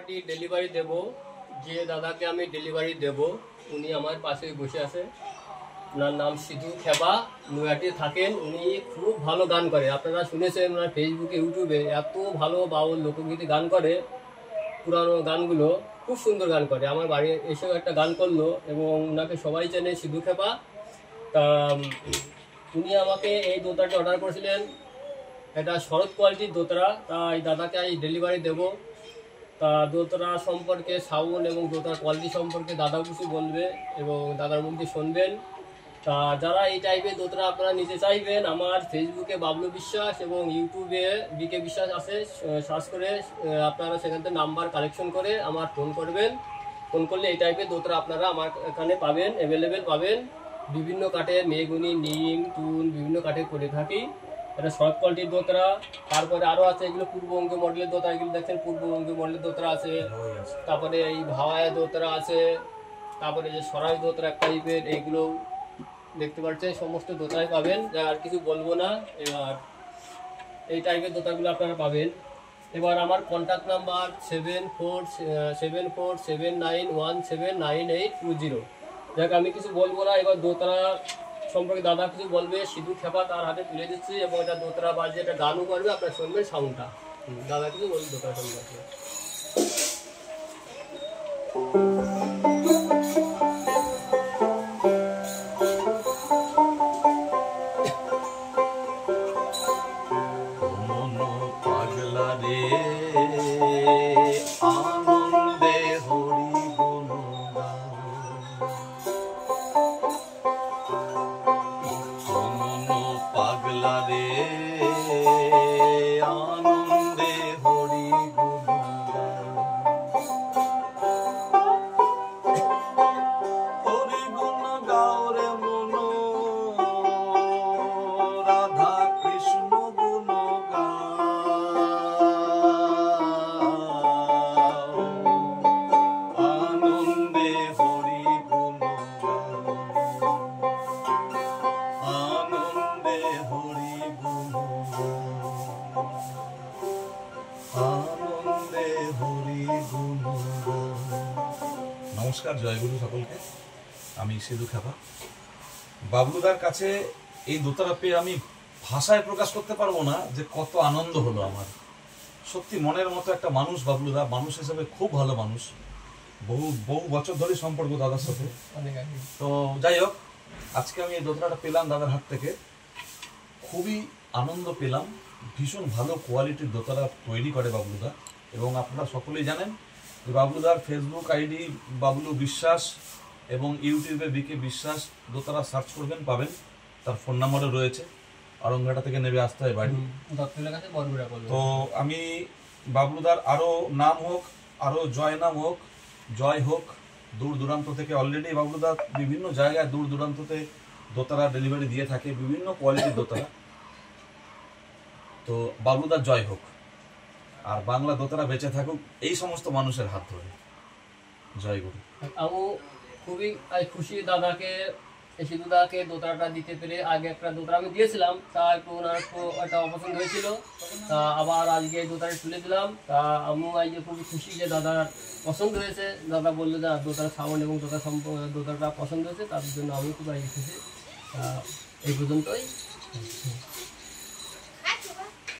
দোতারাটি delivery দেব, যে দাদাকে আমি ডেলিভারি দেব উনি আমার পাশেই বসে আছে। ওনার নাম সিধু খেপা, নৈহাটি থাকেন। উনি খুব ভালো গান করে, আপনারা শুনেছেন ওনার ফেসবুকে ইউটিউবে এত ভালো বাউল লোকগীতি গান করে। পুরানো গানগুলো খুব সুন্দর গান করে। আমার বাড়ি এসেও একটা গান করলো এবং ওনাকে সবাই চেনে, সিধু খেপা। তা উনি আমাকে এই দোতারাটি অর্ডার করেছিলেন, এটা শরৎ কোয়ালিটির দোতারা। তা এই দাদাকে আমি ডেলিভারি দেব। তা দোতারা সম্পর্কে, সাউন্ড এবং দোতারা কোয়ালিটি সম্পর্কে দাদাও কিছু বলবে এবং দাদার মুখে শুনবেন। তা যারা এই টাইপের দোতারা আপনারা নিতে চাইবেন, আমার ফেসবুকে বাবলু বিশ্বাস এবং ইউটিউবে বিকে বিশ্বাস আছে, সার্চ করে আপনারা সেখান থেকে নাম্বার কালেকশন করে আমার ফোন করবেন। ফোন করলে এই টাইপের দোতারা আপনারা আমার এখানে পাবেন, অ্যাভেলেবেল পাবেন। বিভিন্ন কাঠের, মেহগনি, নিম, টুন বিভিন্ন কাঠের করে থাকি। এটা শর্ট কোয়ালিটির দোতারা। তারপরে আরও আছে এগুলো পূর্ববঙ্গীয় মডেলের দোতারা, এগুলো দেখছেন পূর্ববঙ্গীয় মডেলের দোতারা আছে। তারপরে এই ভাওয়ায়া দোতারা আছে। তারপরে যে সরাই দোতারা এক টাইপের, এইগুলো দেখতে পাচ্ছেন। সমস্ত দোতারাই পাবেন, যা আর কিছু বলবো না। এবার এই টাইপের দোতাগুলো আপনারা পাবেন। এবার আমার কন্ট্যাক্ট নাম্বার 747479179820। দেখ আমি কিছু বলবো না, এবার দোতারা সম্পর্কে দাদা কিছু বলবে। সিধু খেপা তার হাতে তুলে দিচ্ছি এবং এটা দোতারা বাজে, এটা গানও করবে, আপনার শুনবেন সাউন্ডটা। দাদা কিছু বলবে দোতারা সম্পর্কে। নমস্কার, জয়গুরু সকলকে। আমি সিধু খেপা। বাবলুদার কাছে এই দোতারা পেয়ে আমি ভাষায় প্রকাশ করতে পারবো না যে কত আনন্দ হলো আমার। সত্যি মনের মতো একটা মানুষ বাবলুদা, মানুষ হিসেবে খুব ভালো মানুষ। বহু বছর ধরে সম্পর্ক দাদার সাথে। তো যাই হোক, আজকে আমি এই দোতারাটা পেলাম দাদার হাত থেকে, খুবই আনন্দ পেলাম। ভীষণ ভালো কোয়ালিটির দোতারা তৈরি করে বাবলুদা। এবং আপনারা সকলেই জানেন যে বাবলুদার ফেসবুক আইডি বাবলু বিশ্বাস এবং ইউটিউবে বিকে বিশ্বাস, দোতারা সার্চ করবেন পাবেন। তার ফোন নাম্বারও রয়েছে। আরংঘাটা থেকে নেমে আসতে হয় বাড়ি। তো আমি বাবলুদার আরও নাম হোক, আরও জয় নাম হোক, জয় হোক, দূর দূরান্ত থেকে অলরেডি বাবলুদা বিভিন্ন জায়গায় দূর দূরান্ততে দোতারা ডেলিভারি দিয়ে থাকে, বিভিন্ন কোয়ালিটির দোতারা। তো বাবলুদার জয় হোক, আর বাংলা দোতারা বেঁচে থাকুক এই সমস্ত মানুষের হাত ধরে। জয় গুরু। আমি খুবই খুশি দাদাকে, সিধু দাদাকে দোতারাটা দিতে পেরে। আগে একটা দোতারা আমি দিয়েছিলাম, তা একটু ওনার একটা অপছন্দ হয়েছিল, তা আবার আজকে এই দোতারা তুলে দিলাম। তা আমিও আজকে খুবই খুশি যে দাদার পছন্দ হয়েছে। দাদা বললো যে দোতারা সাউন্ড এবং দোতারাটা পছন্দ হয়েছে, তার জন্য আমিও খুব আজকে খুশি। এই পর্যন্তই।